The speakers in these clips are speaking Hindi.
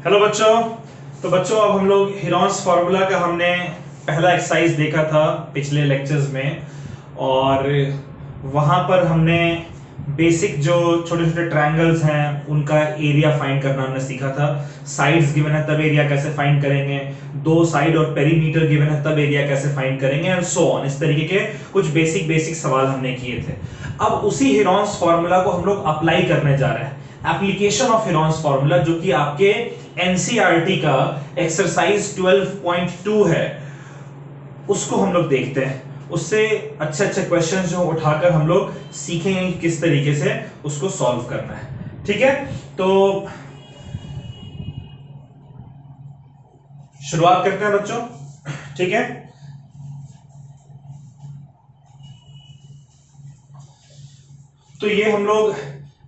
हेलो बच्चों। तो बच्चों अब हम लोग हीरोन्स फार्मूला का हमने पहला एक्सरसाइज देखा था पिछले लेक्चर्स में, और वहां पर हमने बेसिक जो छोटे छोटे ट्रायंगल्स हैं उनका एरिया फाइंड करना हमने सीखा था। साइड्स गिवन है तब एरिया कैसे फाइंड करेंगे, दो साइड और पेरीमीटर गिवन है तब एरिया कैसे फाइंड करेंगे, एंड सो ऑन। इस तरीके के कुछ बेसिक सवाल हमने किए थे। अब उसी हीरोन्स फार्मूला को हम लोग अप्लाई करने जा रहे हैं। एप्लीकेशन ऑफ हीरोन्स फार्मूला, जो कि आपके एनसीईआरटी का एक्सरसाइज 12.2 है, उसको हम लोग देखते हैं। उससे अच्छे अच्छे क्वेश्चंस जो उठाकर हम लोग सीखेंगे किस तरीके से उसको सॉल्व करना है। ठीक है, तो शुरुआत करते हैं बच्चों। ठीक है, तो ये हम लोग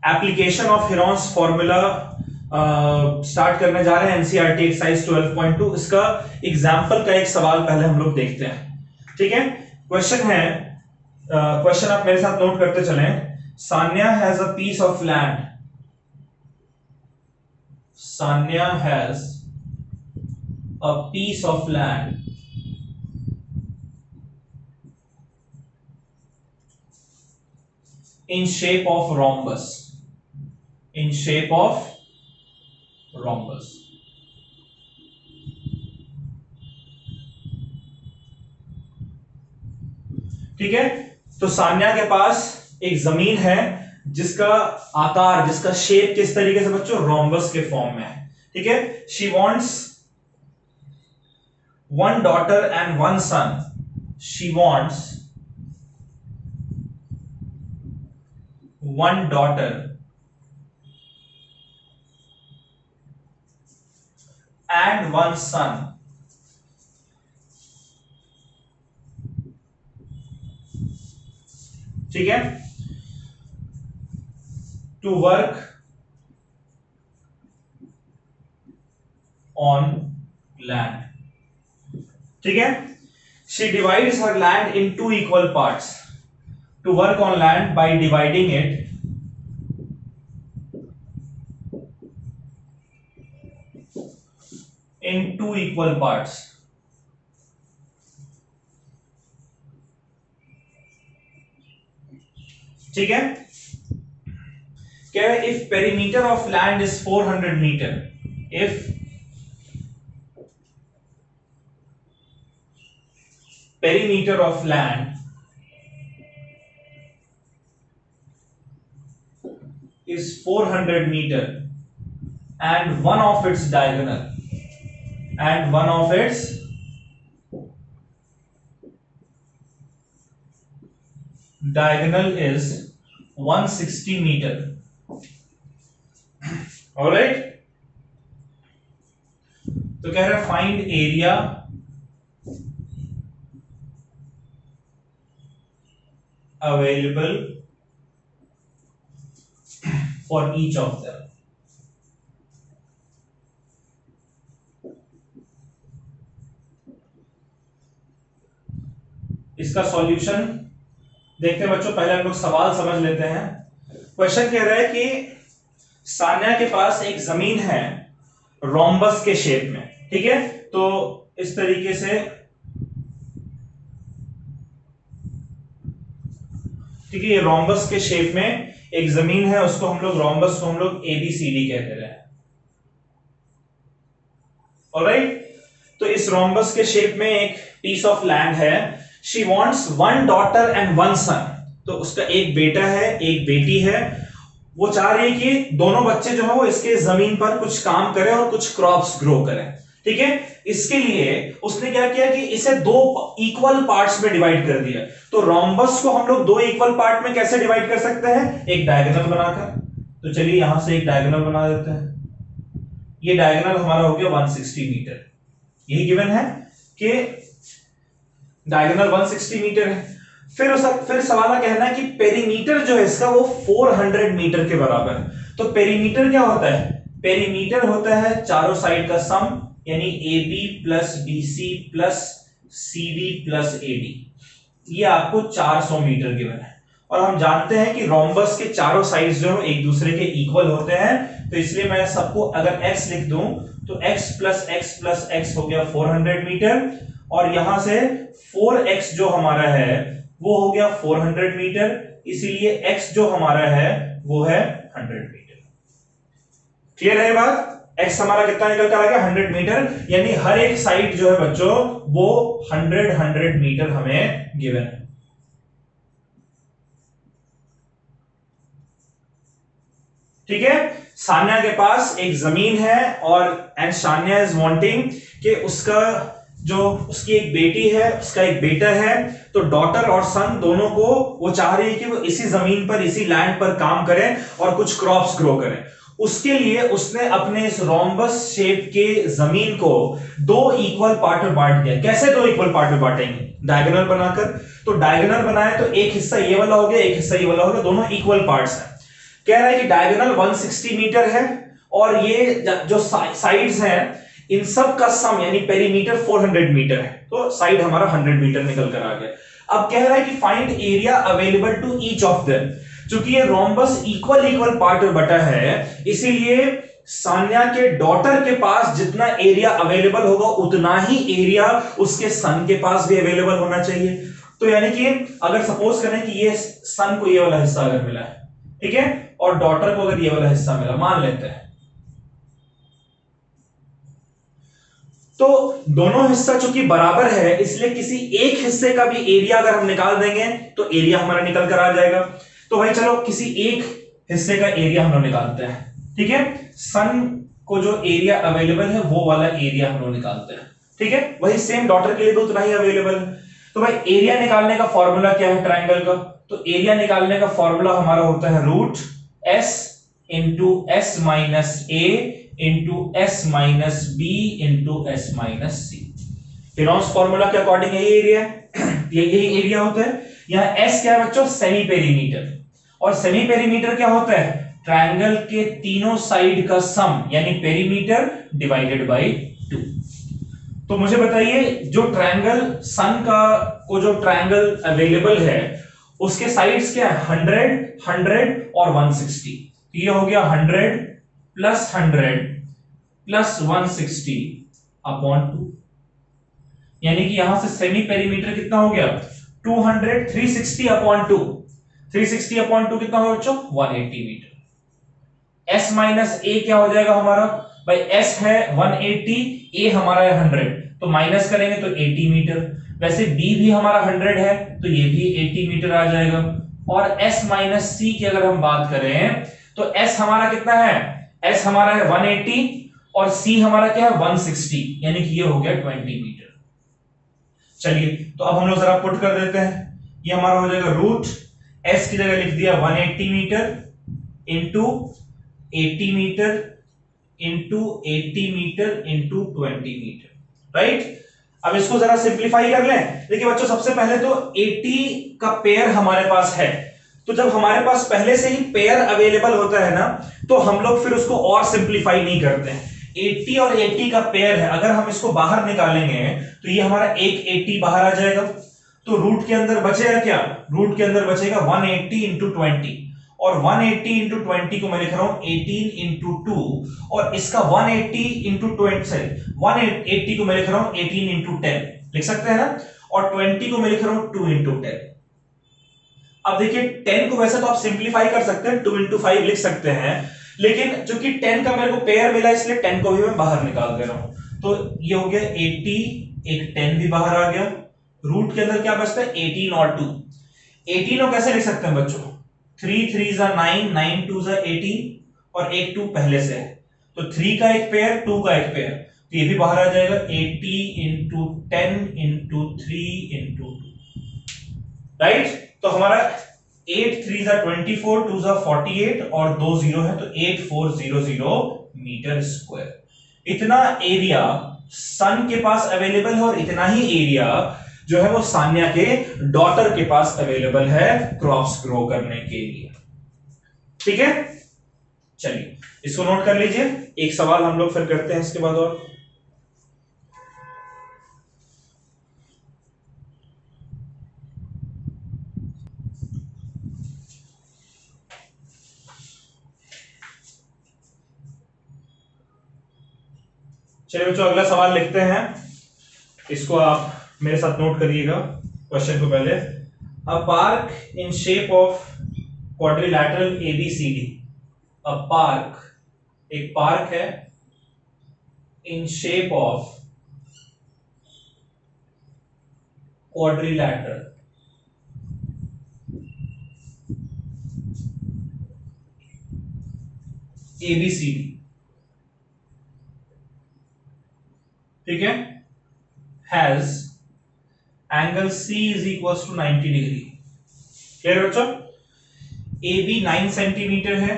application of Heron's formula start करने जा रहे हैं। NCERT exercise 12.2। इसका एग्जांपल का एक सवाल पहले हम लोग देखते हैं। ठीक है, क्वेश्चन है, क्वेश्चन आप मेरे साथ नोट करते चलें। Sanya has a piece of land, Sanya has a piece of land in shape of rhombus, in shape of rhombus। ठीक है, तो सान्या के पास एक जमीन है जिसका आकार, जिसका शेप किस तरीके से बच्चों, रोम्बस के फॉर्म में है। ठीक है, she wants one daughter and one son, she wants one daughter and one son ठीक है, to work on land। ठीक है, she divides her land in two equal parts, to work on land by dividing it in two equal parts। ठीक है, कह रहे if perimeter of land is 400 metre, if perimeter of land is 400 meter and one of its diagonal is 160 meter। alright, तो कह रहा है find area available for each of them। इसका सॉल्यूशन देखते हैं बच्चों। पहले हम लोग सवाल समझ लेते हैं। क्वेश्चन कह रहा है कि सान्या के पास एक जमीन है रोम्बस के शेप में। ठीक है, तो इस तरीके से, ठीक है, ये रोम्बस के शेप में एक जमीन है, उसको हम लोग, रोम्बस को हम लोग ABCD कहते हैं। ऑलराइट, तो इस रोम्बस के शेप में एक पीस ऑफ लैंड है। She wants one daughter and one son, तो उसका एक बेटा है एक बेटी है। वो चाह रही है कि दोनों बच्चे जो है वो इसके जमीन पर कुछ काम करें और कुछ क्रॉप्स ग्रो करें। ठीक है, इसके लिए उसने क्या किया कि इसे दो इक्वल पार्ट्स में डिवाइड कर दिया। तो रोम्बस को हम लोग दो इक्वल पार्ट में कैसे डिवाइड कर सकते हैं, एक डायगोनल बनाकर। तो चलिए यहां से एक डायगोनल बना देते हैं। ये डायगोनल हमारा हो गया 160 मीटर। यही गिवन है कि डायगोनल 160 मीटर है। फिर सवाल कहना है कि पेरीमीटर जो है इसका वो 400 मीटर के बराबर है। तो पेरीमीटर क्या होता है, पेरीमीटर होता है चारों साइड का सम, यानी AB plus BC plus CD plus AD। ये आपको 400 मीटर गिवन है। और हम जानते हैं कि रोम्बस के चारों साइड्स जो एक दूसरे के इक्वल होते हैं, तो इसलिए मैं सबको अगर x लिख दूं तो x प्लस एक्स हो गया 400 मीटर, और यहां से 4x जो हमारा है वो हो गया 400 मीटर, इसीलिए x जो हमारा है वो है 100 मीटर। क्लियर है बात? x हमारा कितना निकल कर आ गया 100 मीटर, यानी हर एक साइड जो है बच्चों वो 100 मीटर हमें गिवन है। ठीक है, सान्या के पास एक जमीन है और एंड सान्या इज वांटिंग कि उसका जो उसकी एक बेटी है उसका एक बेटा है, तो डॉटर और सन दोनों को वो चाह रही है कि वो इसी जमीन पर इसी लैंड पर काम करें और कुछ क्रॉप्स ग्रो करें। उसके लिए उसने अपने इस रोम्बस शेप के जमीन को दो इक्वल पार्ट में बांट दिया। कैसे दो इक्वल पार्ट में बांटेंगे? डायगोनल बनाकर। तो डायगोनल बनाए तो एक हिस्सा ये वाला हो गया, एक हिस्सा ये वाला हो गया, दोनों इक्वल पार्ट्स हैं। कह रहा है कि डायगोनल 160 मीटर है और ये जो साइड्स हैं इन सब का सम यानी पेरीमीटर 400 मीटर है, तो साइड हमारा 100 मीटर निकल कर आ गया। अब कह रहा है कि find area available to each of them. चूंकि ये रोम्बस इक्वल पार्ट में बटा है, इसीलिए सान्या के डॉटर के पास जितना एरिया अवेलेबल होगा उतना ही एरिया उसके सन के पास भी अवेलेबल होना चाहिए। तो यानी कि अगर सपोज करें कि ये सन को ये वाला हिस्सा अगर मिला है, ठीक है, और डॉटर को अगर ये वाला हिस्सा मिला, मान लेते हैं, तो दोनों हिस्सा चूंकि बराबर है इसलिए किसी एक हिस्से का भी एरिया अगर हम निकाल देंगे तो एरिया हमारा निकल कर आ जाएगा। तो भाई चलो किसी एक हिस्से का एरिया हम लोग निकालते हैं। ठीक है, सन को जो एरिया अवेलेबल है वो वाला एरिया हम लोग निकालते हैं। ठीक है, वही सेम डॉटर के लिए भी उतना ही अवेलेबल है। तो भाई एरिया निकालने का फॉर्मूला क्या है ट्राइंगल का? तो एरिया निकालने का फॉर्मूला हमारा होता है root s into S minus ए into S minus B into S minus c. Heron's formula के अकॉर्डिंग यही एरिया है, यही एरिया होता है। यहां एस क्या है बच्चों? Semi perimeter. और सेमी पेरीमीटर क्या होता है? ट्रायंगल के तीनों साइड का सम यानी पेरीमीटर डिवाइडेड बाय 2। तो मुझे बताइए जो ट्रायंगल सन का को जो ट्रायंगल अवेलेबल है उसके साइड्स क्या है? 100, 100 और 160। तो ये हो गया 100 प्लस 100 प्लस 160 अपॉन 2, यानी कि यहां से सेमी पेरीमीटर कितना हो गया? 200, 360 अपॉन 2, 360 अपॉन 2 कितना होगा बच्चों? 180 मीटर। s माइनस ए क्या हो जाएगा हमारा? भाई s है 180, a हमारा है 100, तो माइनस करेंगे तो 80 मीटर। वैसे b भी हमारा 100 है तो ये भी 80 मीटर आ जाएगा। और s माइनस सी की अगर हम बात करें तो s हमारा कितना है? s हमारा है 180 और c हमारा क्या है? 160, यानी कि ये हो गया 20 मीटर। चलिए तो अब हम लोग जरा पुट कर देते हैं। ये हमारा हो जाएगा रूट s की जगह लिख दिया 180 metre into 80 metre into 80 metre into 20 metre, right. अब इसको जरा सिंप्लीफाई कर लें। देखिए बच्चों सबसे पहले तो 80 का पेयर हमारे पास है, तो जब हमारे पास पहले से ही पेयर अवेलेबल होता है ना तो हम लोग फिर उसको और सिंप्लीफाई नहीं करते हैं। 80 और 80 का पेयर है, अगर हम इसको बाहर निकालेंगे तो ये हमारा एक 80 बाहर आ जाएगा, तो रूट के अंदर बचेगा क्या? रूट के अंदर बचेगा 180 इंटू 20, और 180 इंटू 20 को मैं लिख रहा हूं 18 इंटू 2, और इसका 180 इंटू 20 सॉरी 180 को मैं लिख रहा हूं 18 इंटू 10, लिख सकते हैं ना, और 20 को मैं लिख रहा हूं 2 इंटू 10। अब देखिए 10 को वैसे तो आप सिंप्लीफाई कर सकते हैं, 2 इंटू 5 लिख सकते हैं, लेकिन चूंकि 10 का मेरे को पेयर मिला इसलिए 10 को भी मैं बाहर निकाल दे रहा हूं। तो ये हो गया 80, एक 10 भी बाहर आ गया, रूट के अंदर क्या बचता है? 18 और 2। 18 को कैसे लिख सकते हैं बच्चों? 3 3 9, 9 2 18, और एक 2 पहले से है, तो 3 का एक पेयर 2 का एक पेयर, तो ये भी बाहर आ जाएगा 80 इंटू 10 इंटू 3 इंटू 2, राइट। तो हमारा 8 3 24, 2 48 और 2 0 है, तो 8400 मीटर स्क्वायर। इतना एरिया सन के पास अवेलेबल है और इतना ही एरिया जो है वो सान्या के डॉटर के पास अवेलेबल है क्रॉप्स ग्रो करने के लिए। ठीक है, चलिए इसको नोट कर लीजिए। एक सवाल हम लोग फिर करते हैं इसके बाद और। चलिए बच्चों अगला सवाल लिखते हैं, इसको आप मेरे साथ नोट करिएगा क्वेश्चन को पहले। A park in shape of quadrilateral ABCD, a park, एक पार्क है in shape of quadrilateral ABCD, ठीक है, has angle C is equal to 90 degree. Clear बच्चों? AB 9 सेंटीमीटर है,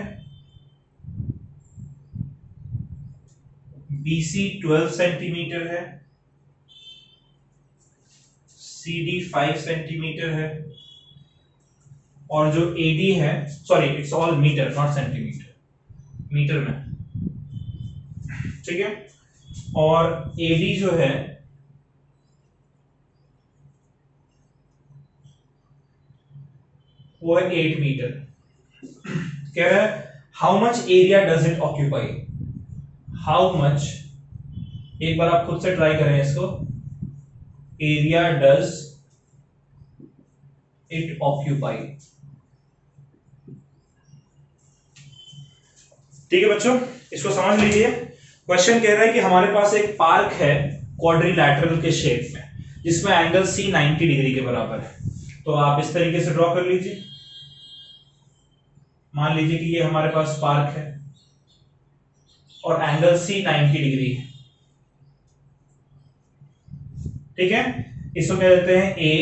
BC 12 सेंटीमीटर है, CD 5 सेंटीमीटर है, और जो AD है, sorry it's all metre not centimetre, metre में, ठीक है, और AD जो है वो है 8 मीटर। कह रहा है how much area does it occupy, how much, एक बार आप खुद से ट्राई करें इसको, एरिया डज इट ऑक्यूपाई। ठीक है बच्चों, इसको समझ लीजिए। क्वेश्चन कह रहा है कि हमारे पास एक पार्क है क्वाड्रिलैटरल के शेप में, जिसमें एंगल C 90 डिग्री के बराबर है। तो आप इस तरीके से ड्रॉ कर लीजिए। मान लीजिए कि ये हमारे पास पार्क है और एंगल C 90 डिग्री है, ठीक है। इसको कह देते हैं A,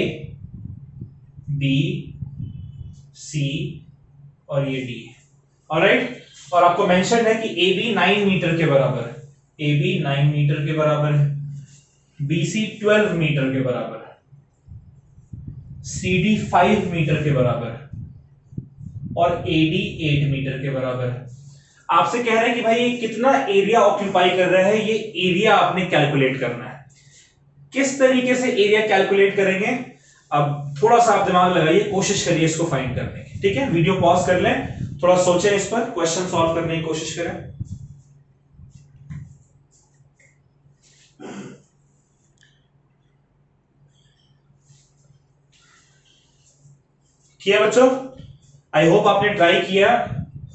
B, C और ये D, ऑलराइट। और आपको मेंशन है कि AB 9 मीटर के बराबर है, AB 9 मीटर के बराबर है, BC 12 मीटर के बराबर है, CD 5 मीटर के बराबर है और AD 8 मीटर के बराबर है। आपसे कह रहे हैं कि भाई कितना एरिया ऑक्यूपाई कर रहा है, ये एरिया आपने कैलकुलेट करना है। किस तरीके से एरिया कैलकुलेट करेंगे, अब थोड़ा सा आप दिमाग लगाइए, कोशिश करिए इसको फाइंड करने की, ठीक है। वीडियो पॉज कर लें, थोड़ा सोचें इस पर, क्वेश्चन सॉल्व करने की कोशिश करें। किया बच्चों? आई होप आपने ट्राई किया।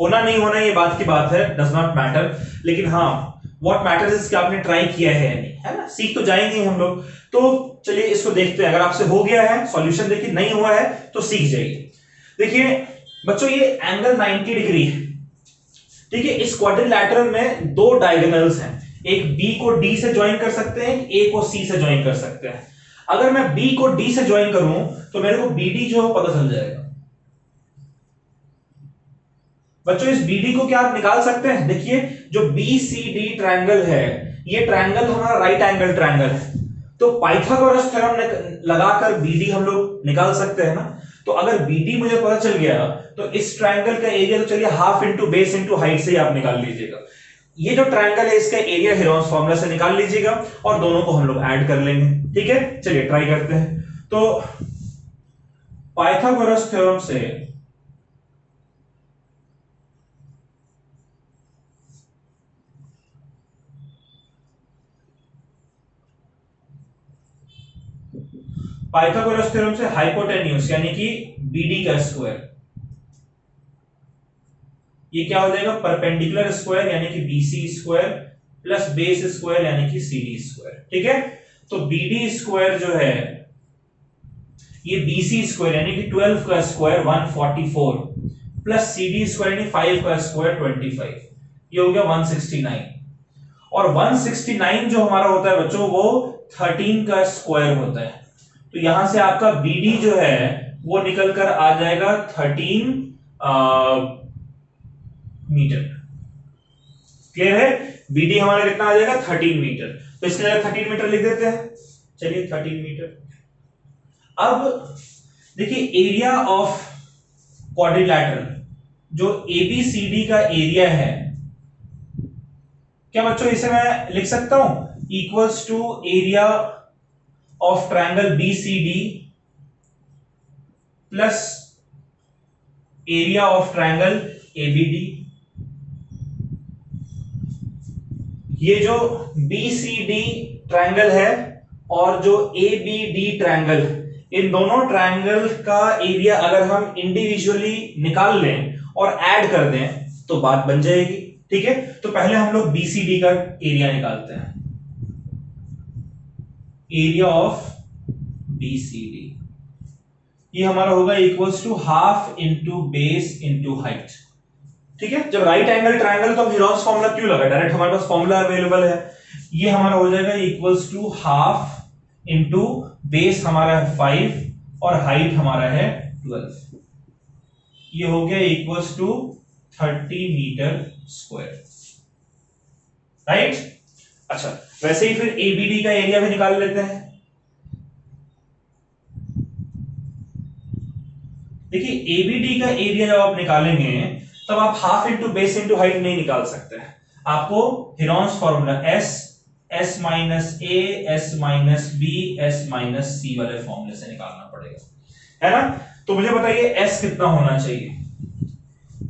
होना नहीं होना ये बात की बात है, डज नॉट मैटर, लेकिन हाँ व्हाट मैटर्स इज कि आपने ट्राई किया है या नहीं, है ना। सीख तो जाएंगे हम लोग। तो चलिए इसको देखते हैं, अगर आपसे हो गया है सॉल्यूशन देखिए, नहीं हुआ है तो सीख जाइए। देखिए बच्चों ये एंगल 90 डिग्री है, ठीक है। इस क्वाड्रिलैटरल में दो डायगोनल्स हैं, एक B को D से ज्वाइन कर सकते हैं, A को C से ज्वाइन कर सकते हैं। अगर मैं B को D से ज्वाइन करूं तो मेरे को BD जो है पता चल जाएगा। बच्चों इस BD को क्या आप निकाल सकते हैं? देखिए जो BCD ट्रायंगल है, ये ट्रायंगल हमारा राइट एंगल ट्रायंगल है, तो पाइथागोरस थ्योरम लगाकर BD हम लोग निकाल सकते हैं ना। तो अगर BD मुझे पता चल गया तो इस ट्रायंगल का एरिया तो चलिए half into base into height से ही आप निकाल लीजिएगा। ये जो ट्रायंगल है इसका एरिया हेरोन्स फॉर्मूला से निकाल लीजिएगा और दोनों को हम लोग ऐड कर लेंगे, ठीक है। चलिए ट्राई करते हैं। तो पाइथागोरस थ्योरम से पाइथागोरस थ्योरम से हाइपोटेन्यूज यानी कि BD का स्क्वायर, ये क्या हो जाएगा, परपेंडिकुलर स्क्वायर यानी कि BC square plus base square यानी कि CD स्क्वायर, ठीक है। तो BD स्क्वायर जो है ये BC स्क्वायर यानी कि 12 का स्क्वायर 144 प्लस CD स्क्वायर यानी 5 का स्क्वायर 25, ये हो गया 169। और 169 जो हमारा होता है बच्चों वो 13 का स्क्वायर होता है। तो यहां से आपका BD जो है वो निकल कर आ जाएगा 13 मीटर। क्लियर है? BD हमारा कितना आ जाएगा 13 मीटर। तो इसके लिए 13 मीटर लिख देते हैं। चलिए 13 मीटर। अब देखिए एरिया ऑफ क्वाड्रिलैटरल जो ABCD का एरिया है, क्या बच्चों इसे मैं लिख सकता हूं equals to area of triangle BCD plus area of triangle ABD। ये जो BCD ट्रायंगल है और जो ABD ट्रायंगल, इन दोनों ट्रायंगल का एरिया अगर हम इंडिविजुअली निकाल लें और ऐड कर दें तो बात बन जाएगी। ठीक है, तो पहले हम लोग BCD का एरिया निकालते हैं। एरिया ऑफ BCD ये हमारा होगा equals to half into base into height. ठीक है, जब राइट एंगल ट्रायंगल तो हम हीरोन्स फॉर्मूला क्यों लगा, डायरेक्ट हमारे पास फॉर्मूला अवेलेबल है। ये हमारा हो जाएगा equals to half into base हमारा है 5 और हाइट हमारा है 12। ये हो गया equals to 30 metre square, right. अच्छा, वैसे ही फिर ABD का एरिया भी निकाल लेते हैं। देखिए ABD का एरिया जब आप निकालेंगे तब आप half into base into height नहीं निकाल सकते हैं। आपको Heron's formula S minus A, S minus B, S minus C वाले फॉर्मूले से निकालना पड़ेगा, है ना। तो मुझे बताइए S कितना होना चाहिए,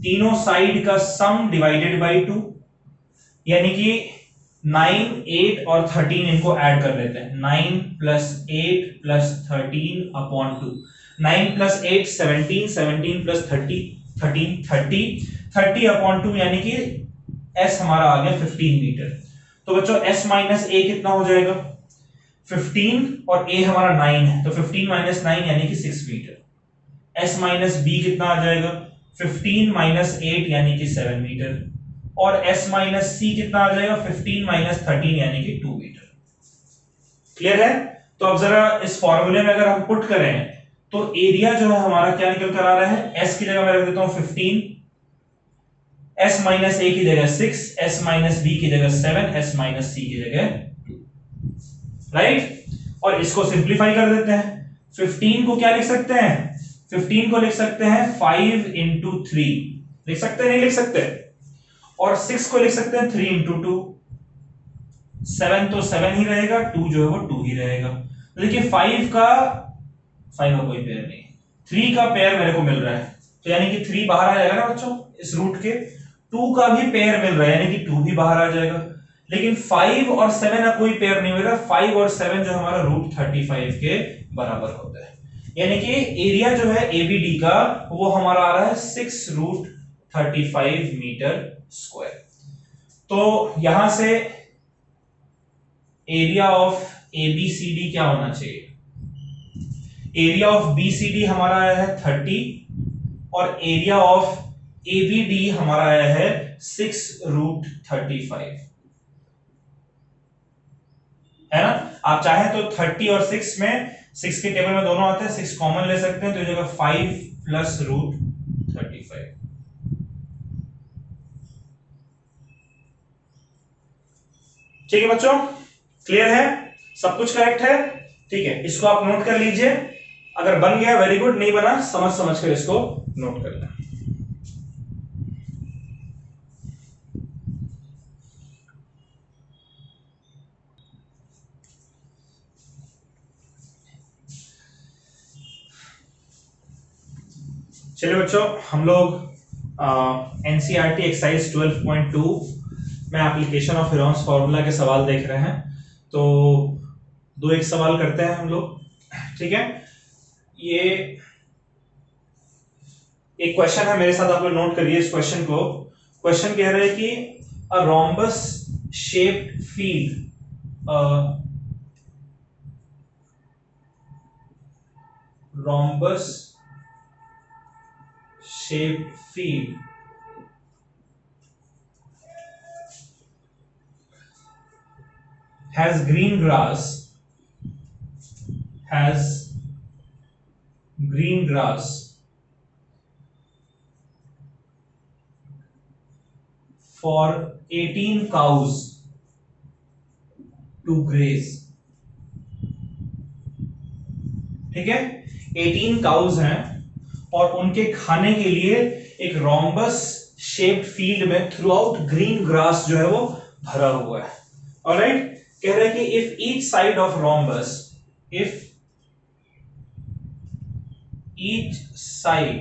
तीनों साइड का सम डिवाइडेड बाई 2, यानी कि 9, 8 और 13 इनको ऐड कर लेते हैं। 9 plus 8 plus 13 upon 2, 9 plus 8 17, 17 plus 30 13, 30 upon 2, यानी कि S हमारा आ गया 15 मीटर। तो बच्चों S माइनस A कितना हो जाएगा, 15 और A हमारा 9 है, तो 15 माइनस 9 यानी कि 6 मीटर। S माइनस B कितना आ जाएगा, 15 माइनस 8 यानी कि 7 मीटर। और S माइनस C कितना आ जाएगा, 15 माइनस 13 यानी कि 2 मीटर। क्लियर है। तो अब जरा इस फॉर्मूले में अगर हम पुट करें तो एरिया जो है हमारा क्या निकल कर आ रहा है, S की जगह मैं रख देता हूं 15, S माइनस A की जगह 6, S माइनस B की जगह 7, S माइनस C की जगह 2, राइट। और इसको सिंप्लीफाई कर देते हैं। 15 को क्या लिख सकते हैं, 15 को लिख सकते हैं 5 इंटू 3, लिख सकते हैं नहीं लिख सकते। और 6 को लिख सकते हैं 3 इंटू 2, 7 तो 7 ही रहेगा, 2 जो है वो 2 ही रहेगा। देखिए 5 का कोई पेयर नहीं, 3 का पेयर मेरे को मिल रहा है, तो यानी कि 3 बाहर आ जाएगा ना बच्चों इस रूट के। 2 का भी पेयर मिल रहा है, यानी कि 2 भी बाहर आ जाएगा। लेकिन 5 और 7 का कोई पेयर नहीं मिल रहा। 5 और 7 जो हमारा रूट 35 के बराबर होता है, यानी कि एरिया जो है ABD का वो हमारा आ रहा है 6 रूट 35 मीटर स्क्वायर। तो यहां से एरिया ऑफ ABCD क्या होना चाहिए, एरिया ऑफ BCD हमारा आया है 30 और एरिया ऑफ ABD हमारा आया है 6 रूट 35, है ना। आप चाहे तो 30 और 6 में 6 के टेबल में दोनों आते हैं, 6 कॉमन ले सकते हैं, तो ये जगह 5 प्लस रूट 35। ठीक है बच्चों, क्लियर है, सब कुछ करेक्ट है। ठीक है, इसको आप नोट कर लीजिए, अगर बन गया वेरी गुड, नहीं बना समझ समझ कर इसको नोट कर लें। चलिए बच्चों, हम लोग NCERT एक्सरसाइज 12.2 में एप्लीकेशन ऑफ हीरोन्स फॉर्मूला के सवाल देख रहे हैं। तो दो एक सवाल करते हैं हम लोग, ठीक है। ये एक क्वेश्चन है, मेरे साथ आप लोग नोट करिए इस क्वेश्चन को। क्वेश्चन कह रहा है कि a rhombus shaped field, rhombus shaped field has green grass for 18 cows to graze। ठीक है, 18 काउज हैं और उनके खाने के लिए एक रोम्बस शेप्ड फील्ड में थ्रू आउट ग्रीन ग्रास जो है वो भरा हुआ है। ऑलराइट, कह रहे हैं कि if each side of rhombus, if each side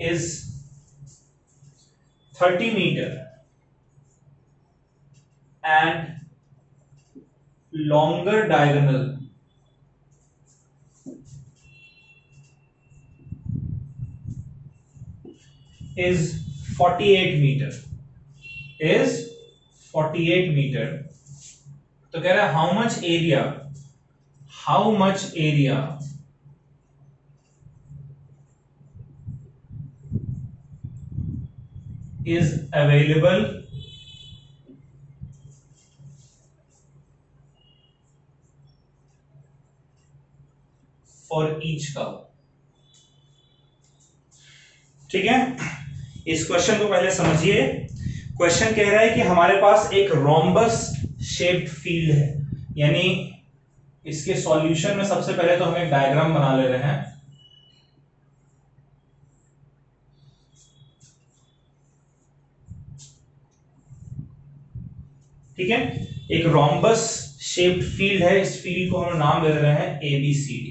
is 30 metre and longer diagonal is 48 meter, is 48 meter। तो कह रहा है how much area is available for each cow। ठीक है, इस क्वेश्चन को पहले समझिए। क्वेश्चन कह रहा है कि हमारे पास एक रोम्बस शेप्ड फील्ड है, यानी इसके सॉल्यूशन में सबसे पहले तो हम एक डायग्राम बना ले रहे हैं। ठीक है, एक रोम्बस शेप्ड फील्ड है, इस फील्ड को हम नाम दे रहे हैं ABCD,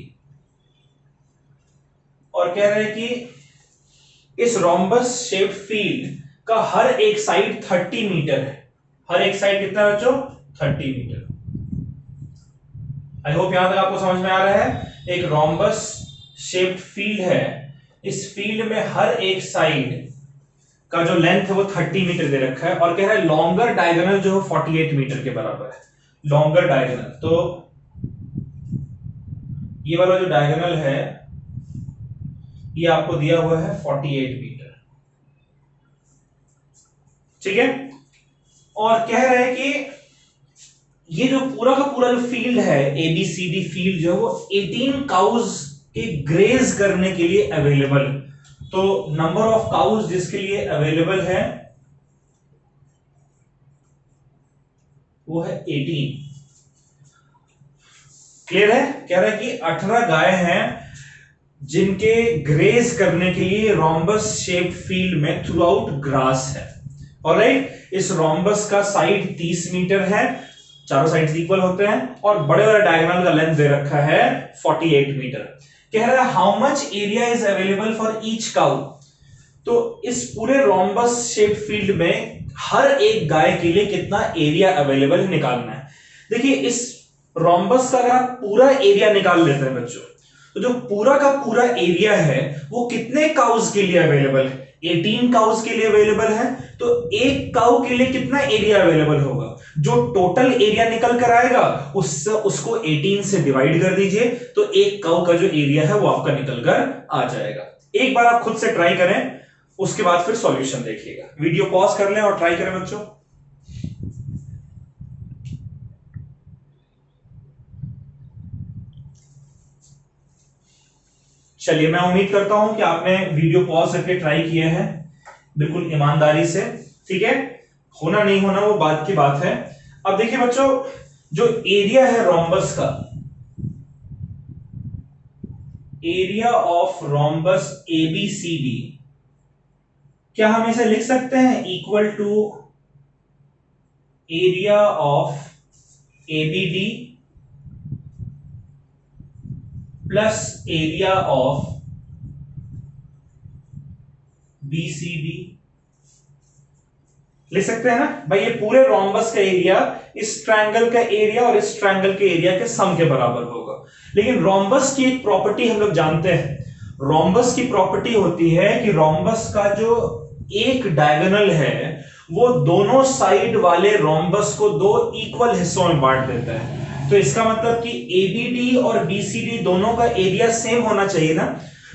और कह रहे हैं कि इस रोम्बस शेप्ड फील्ड का हर एक साइड 30 मीटर है। हर एक साइड कितना बच्चों? 30 मीटर। आई होप यहां तक आपको समझ में आ रहा है। एक रोम्बस शेप्ड फील्ड है, इस फील्ड में हर एक साइड का जो लेंथ है वो 30 मीटर दे रखा है, और कह रहा है लॉन्गर डायगोनल जो 48 मीटर के बराबर है। लॉन्गर डायगोनल, तो ये वाला जो डायगोनल है ये आपको दिया हुआ है 48 मीटर। ठीक है, और कह रहा है कि ये जो पूरा का पूरा जो फील्ड है ABCD फील्ड जो है वो 18 काउज के ग्रेज करने के लिए अवेलेबल है। तो नंबर ऑफ काउज जिसके लिए अवेलेबल है वो है 18। क्लियर है? कह रहा है कि 18 गाय हैं जिनके ग्रेज करने के लिए रोम्बस शेप्ड फील्ड में थ्रू आउट ग्रास है। ऑलराइट, इस रोम्बस का साइड 30 मीटर है, चारों साइड्स इक्वल होते हैं, और बड़े वाले डायगोनल का लेंथ दे रखा है 48 मीटर। कह रहा है how much area is available for each cow. तो इस पूरे रोम्बस शेप्ड फील्ड में हर एक गाय के लिए कितना एरिया अवेलेबल है निकालना है। देखिए, इस रोम्बस का अगर आप पूरा एरिया निकाल लेते हैं बच्चों, तो जो पूरा का पूरा एरिया है वो कितने काउज के लिए अवेलेबल है? 18 काउज के लिए अवेलेबल है। तो एक काउ के लिए कितना एरिया अवेलेबल होगा? जो टोटल एरिया निकल कर आएगा उसको 18 से डिवाइड कर दीजिए, तो एक काउ का जो एरिया है वो आपका निकल कर आ जाएगा। एक बार आप खुद से ट्राई करें, उसके बाद फिर सॉल्यूशन देखिएगा। वीडियो पॉज कर लें और ट्राई करें बच्चों। चलिए, मैं उम्मीद करता हूं कि आपने वीडियो पॉज करके ट्राई किए हैं बिल्कुल ईमानदारी से। ठीक है, होना नहीं होना वो बात की बात है। अब देखिए बच्चों, जो एरिया है रोम्बस का, एरिया ऑफ रोम्बस ABCD, क्या हम इसे लिख सकते हैं equal to area of ABD plus area of BCD? लिख सकते हैं ना भाई। ये पूरे रोम्बस का एरिया इस ट्रायंगल का एरिया और इस ट्रायंगल के एरिया के सम के बराबर होगा। लेकिन रोम्बस की एक प्रॉपर्टी हम लोग जानते हैं। रोम्बस की प्रॉपर्टी होती है कि रोम्बस का जो एक डायगोनल है वो दोनों साइड वाले रोम्बस को दो इक्वल हिस्सों में बांट देता है। तो इसका मतलब कि ABD और BCD दोनों का एरिया सेम होना चाहिए ना।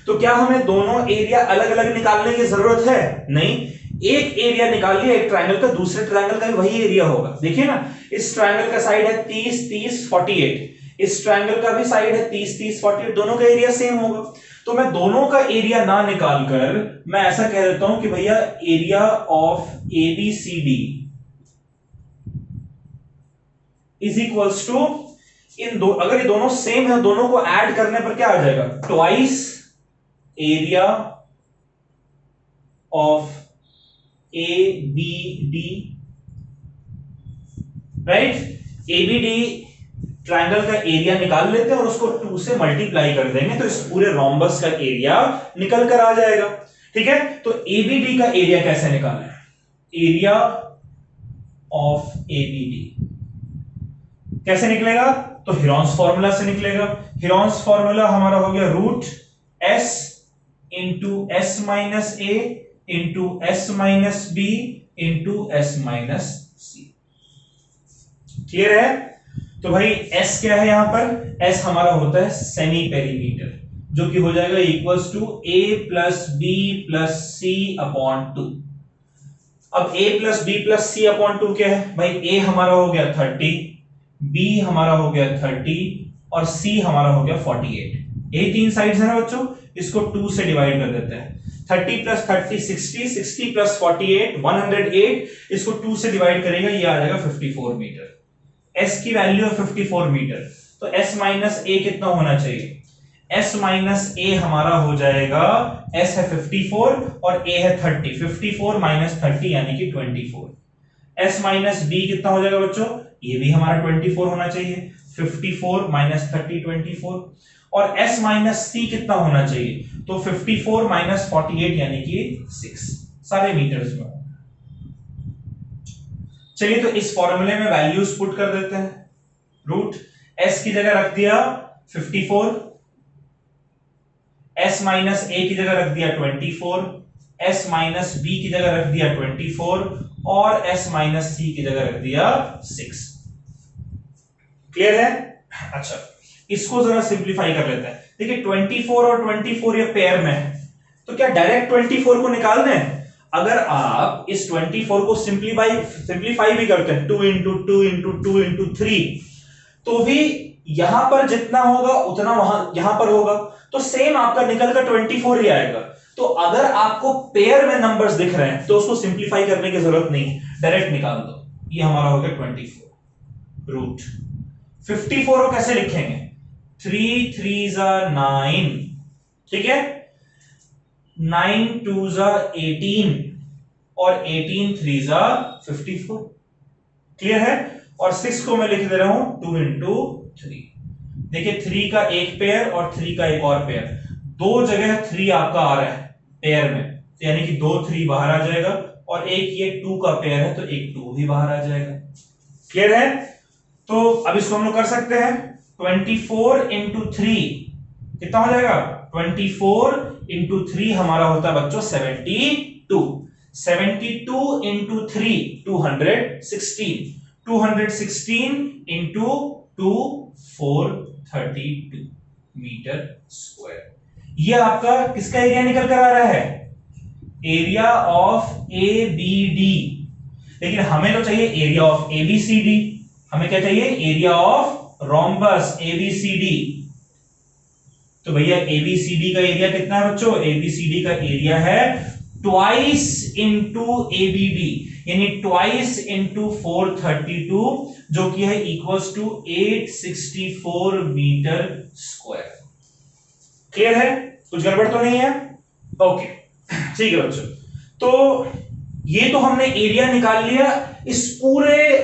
तो क्या हमें दोनों एरिया अलग अलग निकालने की जरूरत है? नहीं, एक एरिया निकाल लिया एक ट्रायंगल का, दूसरे ट्रायंगल का भी वही एरिया होगा। देखिए ना, इस ट्रायंगल का साइड है 30 30 48, इस ट्रायंगल का भी साइड है 30 30 48, दोनों का एरिया सेम होगा। तो मैं दोनों का एरिया ना निकालकर मैं ऐसा कह देता हूं कि भैया area of ABCD is equals to अगर ये दोनों सेम है, दोनों को ऐड करने पर क्या आ जाएगा? Twice area of ABD, right. ABD triangle का एरिया निकाल लेते हैं और उसको 2 से मल्टीप्लाई कर देंगे, तो इस पूरे रोम्बस का एरिया निकल कर आ जाएगा। ठीक है, तो ABD का एरिया कैसे निकालना है? एरिया ऑफ ABD कैसे निकलेगा? तो हीरोन्स फॉर्मूला से निकलेगा। हीरोन्स फॉर्मूला हमारा हो गया root s into S minus ए into S minus B into S minus C. Clear है? तो भाई s क्या है यहां पर? s हमारा होता है सेमी पेरीमीटर, जो कि हो जाएगा equals to a plus B plus C upon 2। अब a plus B plus C upon 2 क्या है भाई? a हमारा हो गया 30, b हमारा हो गया 30 और c हमारा हो गया 48। ये तीन साइड्स है ना बच्चों, इसको 2 से डिवाइड कर देते हैं। 30 प्लस 30 60, 60 प्लस 48 108, इसको 2 से डिवाइड करेगा, ये आ जाएगा 54 मीटर। s की वैल्यू है 54 मीटर, तो s माइनस a कितना होना चाहिए? s माइनस a हमारा हो जाएगा, s है 54 और a है 30, 54 माइनस 30 यानी कि 24। s माइनस b कितना हो जाएगा बच्चों? ये भी हमारा 24 होना चाहिए, 54 माइनस 30 24। और s माइनस c कितना होना चाहिए? तो 54 माइनस 48 यानी कि 6, सारे मीटर्स में। चलिए तो इस फॉर्मूले में वैल्यूज पुट कर देते हैं। रूट s की जगह रख दिया 54, s माइनस a की जगह रख दिया 24, s माइनस b की जगह रख दिया 24 और s माइनस c की जगह रख दिया 6। क्लियर है? अच्छा, इसको जरा सिंप्लीफाई कर लेते हैं। देखिए 24 और 24 ये पेयर में है, तो क्या डायरेक्ट 24 को निकाल दें? अगर आप इस 24 को सिंप्लीफाई भी करते हैं 2 इंटू 2 इंटू 2 इंटू 3, तो भी यहां पर जितना होगा उतना वहां यहां पर होगा, तो सेम आपका निकल कर 24 ही आएगा। तो अगर आपको पेयर में नंबर्स दिख रहे हैं तो उसको सिंप्लीफाई करने की जरूरत नहीं, डायरेक्ट निकाल दो। ये हमारा हो गया 24। रूट 54 को कैसे लिखेंगे? 3 3 9, ठीक है, 9 2 18 और 18 3 54। क्लियर है? और 6 को मैं लिख दे रहा हूं 2 इंटू 3। देखिए 3 का एक पेयर और 3 का एक और पेयर, दो जगह 3 आपका आ रहा है पेयर में, तो यानी कि 2 3 बाहर आ जाएगा, और एक ये 2 का पेयर है तो एक 2 भी बाहर आ जाएगा। क्लियर है? तो अब इसको हम लोग कर सकते हैं। 24 इंटू 3 कितना हो जाएगा? 24 इंटू 3 हमारा होता है बच्चों 72। 72 इंटू 3 216, 216 इंटू 2 432 मीटर स्क्वायर। ये आपका किसका एरिया निकल कर आ रहा है? Area of A B D. लेकिन हमें तो चाहिए एरिया ऑफ एबीसीडी। हमें क्या चाहिए? Area of rhombus ABCD. तो भैया एबीसीडी का एरिया कितना है बच्चों? एबीसीडी का एरिया है ट्वाइस इंटू एबीडी, यानी ट्वाइस इंटू 432, जो कि है equals to 864 metre square. Clear है? कुछ गड़बड़ तो नहीं है? ओके, ठीक है बच्चों। तो ये तो हमने एरिया निकाल लिया इस पूरे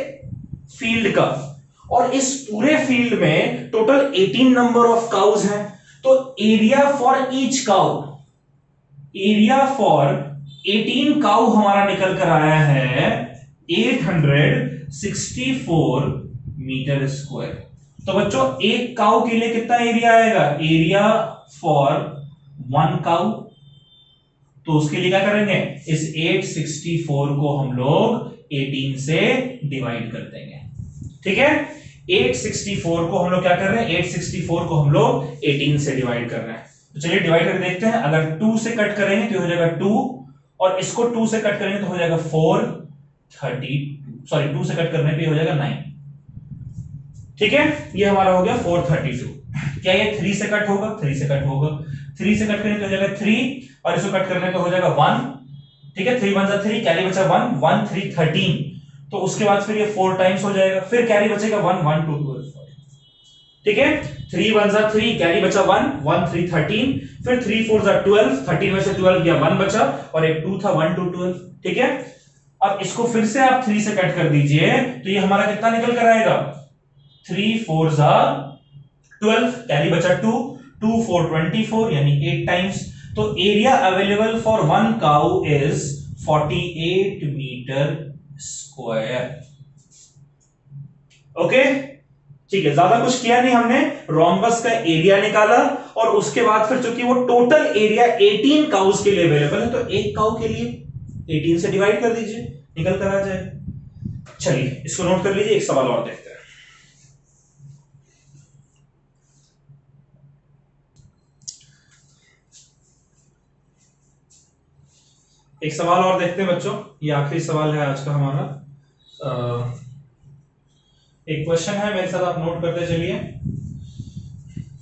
फील्ड का, और इस पूरे फील्ड में टोटल 18 नंबर ऑफ काउज हैं। तो area for each cow, area for 18 cow हमारा निकल कर आया है 864 मीटर स्क्वायर। तो बच्चों एक काउ के लिए कितना एरिया आएगा? Area for 1 cow. तो उसके लिए क्या करेंगे? इस 864 को हम लोग 18 से डिवाइड कर देंगे। ठीक है, 864 को हम लोग क्या कर रहे हैं? 864 को हम लोग 18 से डिवाइड कर रहे हैं। तो चलिए डिवाइड करके देखते हैं। अगर 2 से कट करेंगे तो हो जाएगा 2, और इसको 2 से कट करेंगे तो हो जाएगा 432, सॉरी 2 से कट करने पे हो जाएगा 9। ठीक है, ये हमारा हो गया 432। क्या ये 3 से कट होगा? 3 से कट होगा। 3 से कट करेंगे तो हो जाएगा 3, और इसको कट करने पे हो जाएगा 1। ठीक है, 3 1 3, कैरी बचा 1, 1 3 13। तो उसके बाद फिर ये 4 टाइम्स हो जाएगा, फिर कैरी बचेगा 1 1 2 2। ठीक है, 3 1 3, कैरी बचा 1 1 3 13, फिर 3 4 12, 13 में से 12 गया 1 बचा, और एक 2 था 1 2 12। ठीक है, अब इसको फिर से आप 3 से कट कर दीजिए तो ये हमारा कितना निकल कर आएगा? 3 4 12, कैरी बचा 2 2 4 24, यानी 8 टाइम्स। तो area available for 1 cow is 48 metre square. Okay, ठीक है, ज्यादा कुछ किया नहीं हमने, रोम्बस का एरिया निकाला और उसके बाद फिर चूंकि वो टोटल एरिया 18 काउस के लिए अवेलेबल है तो एक काउ के लिए 18 से डिवाइड कर दीजिए, निकल कर आ जाएगा। चलिए इसको नोट कर लीजिए, एक सवाल और देखते हैं। एक सवाल और देखते हैं बच्चों, ये आखिरी सवाल है आज का हमारा। एक क्वेश्चन है, मेरे साथ आप नोट करते चलिए।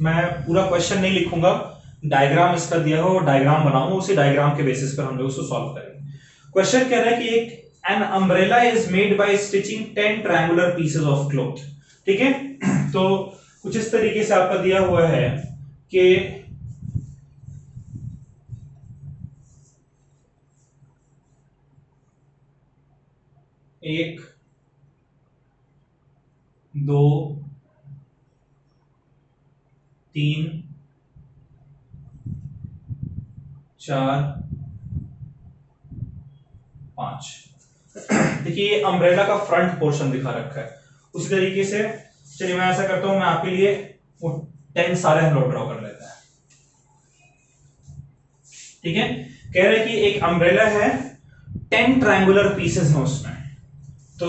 मैं पूरा क्वेश्चन नहीं लिखूंगा, डायग्राम इसका दिया हो, डायग्राम बनाऊंगा, उसी डायग्राम के बेसिस पर हम लोग उसको सॉल्व करेंगे। क्वेश्चन कह रहा है कि एक an umbrella is made by stitching 10 triangular pieces of cloth. ठीक है, तो कुछ इस तरीके से आपका दिया हुआ है कि एक, दो, तीन, चार, पांच। देखिए ये अम्ब्रेला का फ्रंट पोर्शन दिखा रखा है। उसी तरीके से चलिए मैं ऐसा करता हूं, मैं आपके लिए वो 10 सारे हम लोग ड्रॉ कर लेते हैं। ठीक है, कह रहे हैं कि एक अम्ब्रेला है, 10 ट्रायंगुलर पीसेस हैं उसमें, तो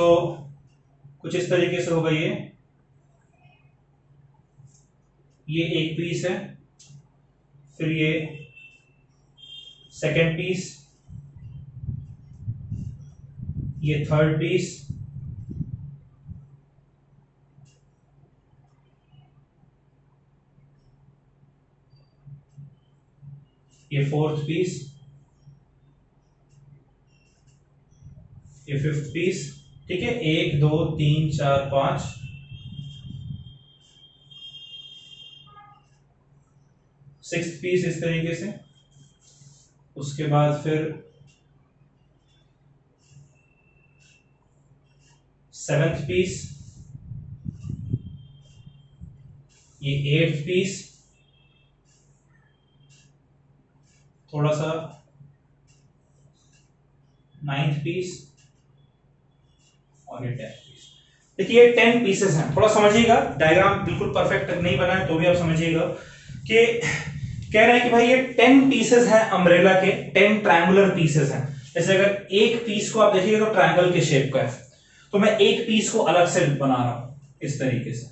कुछ इस तरीके से होगा। ये एक पीस है, फिर ये सेकेंड पीस, ये थर्ड पीस, ये फोर्थ पीस, ये फिफ्थ पीस। ठीक है, 1 2 3 4 5, सिक्स्थ पीस इस तरीके से, उसके बाद फिर सेवेंथ पीस, ये एट्थ पीस, थोड़ा सा नाइन्थ पीस और ये 10th पीस। देखिए ये 10 पीसेस हैं, थोड़ा समझिएगा, डायग्राम बिल्कुल परफेक्ट नहीं बना है तो भी आप समझिएगा कि कह रहे हैं कि भाई ये 10 पीसेस हैं अम्ब्रेला के, 10 ट्रायंगुलर पीसेस हैं। जैसे अगर एक पीस को आप देखिएगा तो ट्रायंगल के शेप का है, तो मैं एक पीस को अलग से बना रहा हूं इस तरीके से।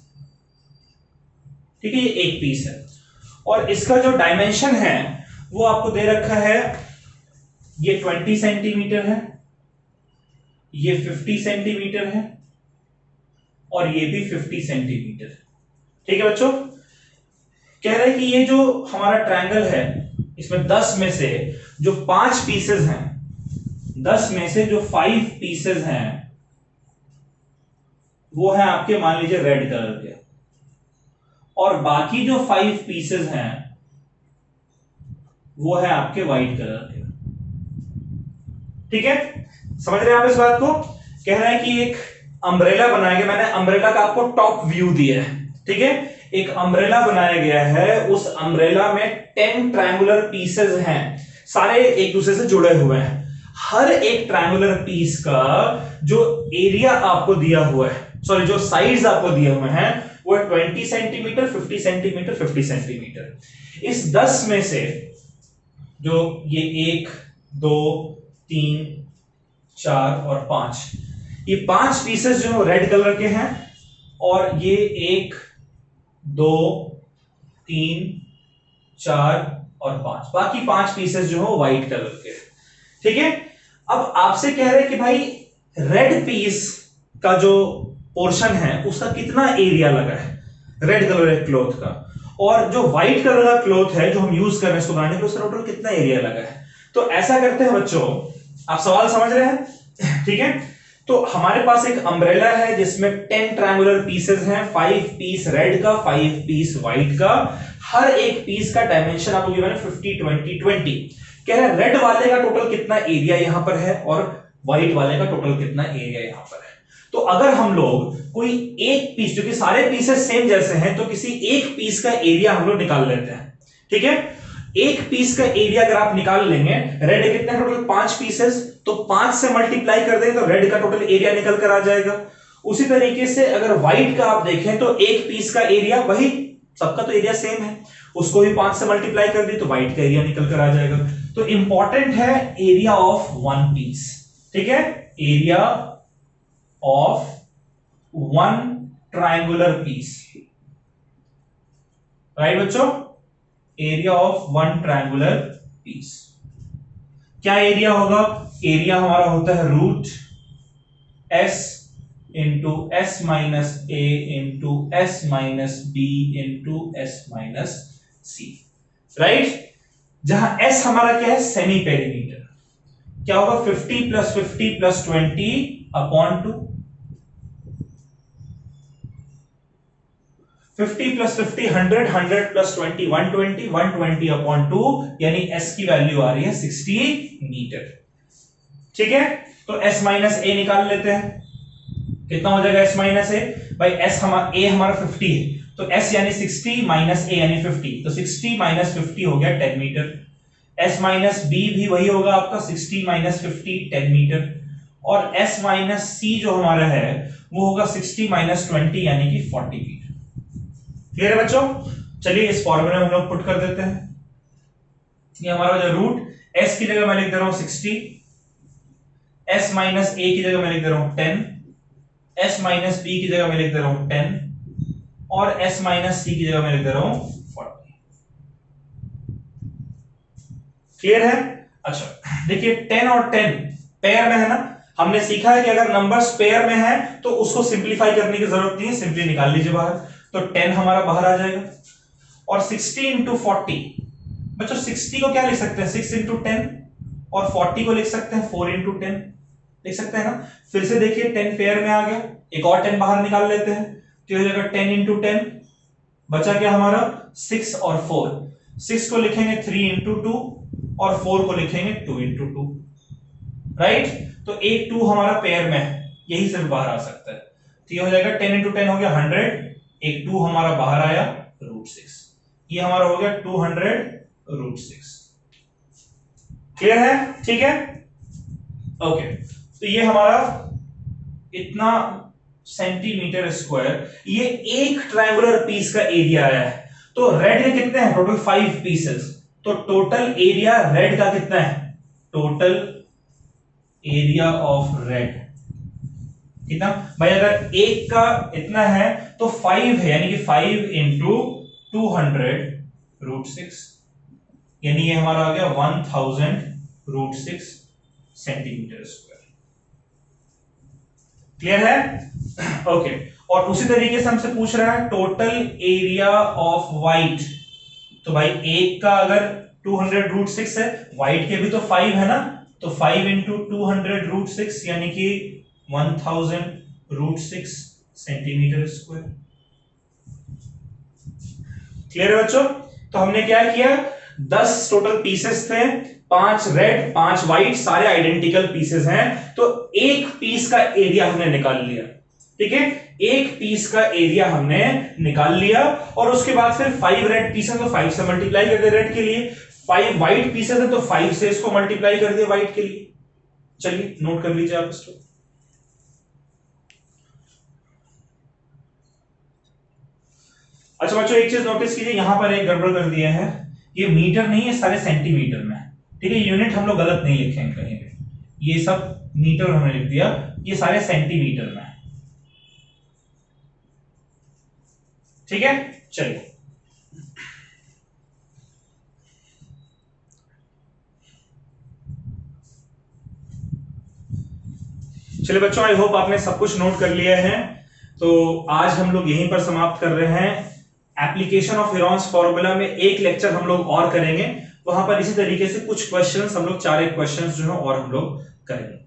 ठीक है, ये एक पीस है और इसका जो डायमेंशन है वो आपको दे रखा है, ये 20 सेंटीमीटर है, ये 50 सेंटीमीटर है और ये भी 50 सेंटीमीटर है। ठीक है बच्चों, कह रहे हैं कि ये जो हमारा ट्रायंगल है इसमें 10 में से जो 5 पीसेस हैं, 10 में से जो 5 पीसेस हैं वो है आपके मान लीजिए रेड कलर के, और बाकी जो 5 पीसेस हैं वो है आपके व्हाइट कलर के। ठीक है, समझ रहे हैं आप इस बात को? कह रहे हैं कि एक अम्ब्रेला बनाएंगे, मैंने अम्ब्रेला का आपको टॉप व्यू दिया है। ठीक है, एक अम्ब्रेला बनाया गया है, उस अम्ब्रेला में 10 ट्रायंगुलर पीसेस हैं, सारे एक दूसरे से जुड़े हुए हैं। हर एक ट्रायंगुलर पीस का जो एरिया आपको दिया हुआ है, सॉरी जो साइज आपको दिए हुए हैं वो है 20 सेंटीमीटर, 50 सेंटीमीटर, 50 सेंटीमीटर। इस 10 में से जो ये 1 2 3 4 और 5, ये 5 पीसेस जो रेड कलर के हैं और ये 1 2 3 4 और 5, बाकी 5 पीसेस जो है व्हाइट कलर के। ठीक है, अब आपसे कह रहे हैं कि भाई रेड पीस का जो पोर्शन है उसका कितना एरिया लगा है रेड कलर के क्लॉथ का, और जो व्हाइट कलर का क्लॉथ है जो हम यूज कर रहे हैं इसको बनाने के लिए उसका टोटल कितना एरिया लगा है। तो ऐसा करते हैं बच्चों, आप सवाल समझ रहे हैं? ठीक है, तो हमारे पास एक अम्ब्रेला है जिसमें 10 ट्रायंगुलर पीसेस हैं, 5 पीस रेड का, 5 पीस व्हाइट का। हर एक पीस का डायमेंशन आपको गिवन है 50 20 20। कह रहा है रेड वाले का टोटल कितना एरिया यहां पर है और व्हाइट वाले का टोटल कितना एरिया यहां पर है। तो अगर हम लोग कोई एक पीस, क्योंकि सारे पीसेस सेम जैसे हैं, तो किसी एक पीस का एरिया हम लोग निकाल लेते हैं। ठीक है, एक पीस का एरिया अगर आप निकाल लेंगे, रेड कितने टोटल 5 पीसेस, तो 5 से मल्टीप्लाई कर देंगे तो रेड का टोटल एरिया निकल कर आ जाएगा। उसी तरीके से अगर व्हाइट का आप देखें तो एक पीस का एरिया, वही सबका तो एरिया सेम है, उसको भी 5 से मल्टीप्लाई कर दी तो व्हाइट का एरिया निकल कर आ जाएगा। तो इंपॉर्टेंट है एरिया ऑफ वन पीस, ठीक है, area of one triangular piece, right बच्चों, area of one triangular piece. क्या एरिया होगा? एरिया हमारा होता है root s into S minus ए into S minus B into S minus C, right, जहां s हमारा क्या है? Semi perimeter. क्या होगा? 50 plus 20 upon 2, 50 plus 50 100, 100 plus 20 120, 120 upon 2, यानी s की वैल्यू आ रही है 60 मीटर। ठीक है, तो s माइनस ए निकाल लेते हैं। कितना हो जाएगा s माइनस ए? भाई s हमारा 50 है, तो s यानी 60 माइनस a यानी 50, तो 60 माइनस 50 हो गया 10 मीटर। s माइनस b भी वही होगा आपका 60 माइनस 50 10 मीटर, और s माइनस c जो हमारा है वो होगा 60 माइनस 20 यानी कि 40 मीटर। क्लियर है बच्चों? चलिए इस फॉर्मूले में हम लोग पुट कर देते हैं। ये हमारा जो रूट s की जगह मैं लिख दे रहा हूं 60, s माइनस a की जगह मैं लिख दे रहा हूं 10, s माइनस b की जगह मैं लिख दे रहा हूं 10, और s माइनस c की जगह मैं लिख दे रहा हूं 40। क्लियर है? अच्छा देखिए 10 और 10 पेयर में है ना, हमने सीखा है कि अगर नंबर्स पेयर में है तो उसको सिंपलीफाई करने की जरूरत नहीं है, सिंपली निकाल लीजिए बाहर, तो 10 हमारा बाहर आ जाएगा। और 60 इंटू 40, बच्चों 60 को क्या लिख सकते हैं? 6 इंटू 10, और 40 को लिख सकते हैं 4 इंटू 10, लिख सकते हैं ना। फिर से देखिए 10 पेयर में आ गया, एक और 10 बाहर निकाल लेते हैं, तो हो जाएगा 10 इंटू 10, बचा क्या हमारा 6 और 4, 6 को लिखेंगे 3 इंटू 2, और 4 को लिखेंगे 2 इंटू 2, राइट। तो एक 2 हमारा पेयर में है, यही सिर्फ बाहर आ सकता है, तो ये हो जाएगा 10 इंटू 10 हो गया 100, एक 2 हमारा बाहर आया √6, ये हमारा हो गया 200√6। क्लियर है? ठीक है, ओके। तो ये हमारा इतना सेंटीमीटर स्क्वायर, ये एक ट्रायंगुलर पीस का एरिया आया है। तो रेड के कितने हैं? टोटल 5 पीसेस, तो टोटल एरिया रेड का कितना है? टोटल एरिया ऑफ रेड कितना भाई? अगर एक का इतना है तो 5 है, यानी कि 5 इंटू 200√6, यानी ये हमारा आ गया 1000√6 सेंटीमीटर स्क्वायर। क्लियर है? ओके। और उसी तरीके से हमसे पूछ रहा है टोटल एरिया ऑफ व्हाइट, तो भाई एक का अगर 200√6 है, व्हाइट के भी तो 5 है ना, तो 5 इंटू 200√6 यानी कि 1000√6 सेंटीमीटर स्क्वायर। क्लियर है बच्चों? तो हमने क्या किया, 10 टोटल पीसेस थे, 5 रेड 5 व्हाइट, सारे आइडेंटिकल पीसेस हैं, तो एक पीस का एरिया हमने निकाल लिया। ठीक है, एक पीस का एरिया हमने निकाल लिया, और उसके बाद फिर 5 रेड पीसेस तो 5 से मल्टीप्लाई कर दिया रेड के लिए, 5 व्हाइट पीसेस है तो 5 से इसको मल्टीप्लाई कर दिया व्हाइट के लिए। चलिए नोट कर लीजिए आप इसको। अच्छा बच्चों एक चीज नोटिस कीजिए, यहां पर एक गड़बड़ कर दिया है, ये मीटर नहीं है, सारे सेंटीमीटर में। ठीक है, यूनिट हम लोग गलत नहीं लिखेंगे कहीं पे, ये सब मीटर हमने लिख दिया, ये सारे सेंटीमीटर में है। ठीक है, चलिए चलिए बच्चों, आई होप आपने सब कुछ नोट कर लिया है। तो आज हम लोग यहीं पर समाप्त कर रहे हैं। एप्लीकेशन ऑफ हेरॉन्स फॉर्मूला में एक लेक्चर हम लोग और करेंगे, वहां पर इसी तरीके से कुछ क्वेश्चंस हम लोग 4 क्वेश्चंस जो है और हम लोग करेंगे।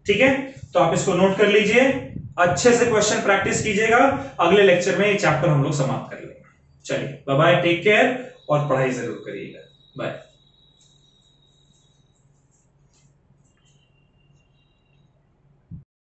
ठीक है, तो आप इसको नोट कर लीजिए, अच्छे से क्वेश्चन प्रैक्टिस कीजिएगा, अगले लेक्चर में ये चैप्टर हम लोग समाप्त कर लेंगे। चलिए बाय बाय, टेक केयर, और पढ़ाई जरूर करिएगा। बाय।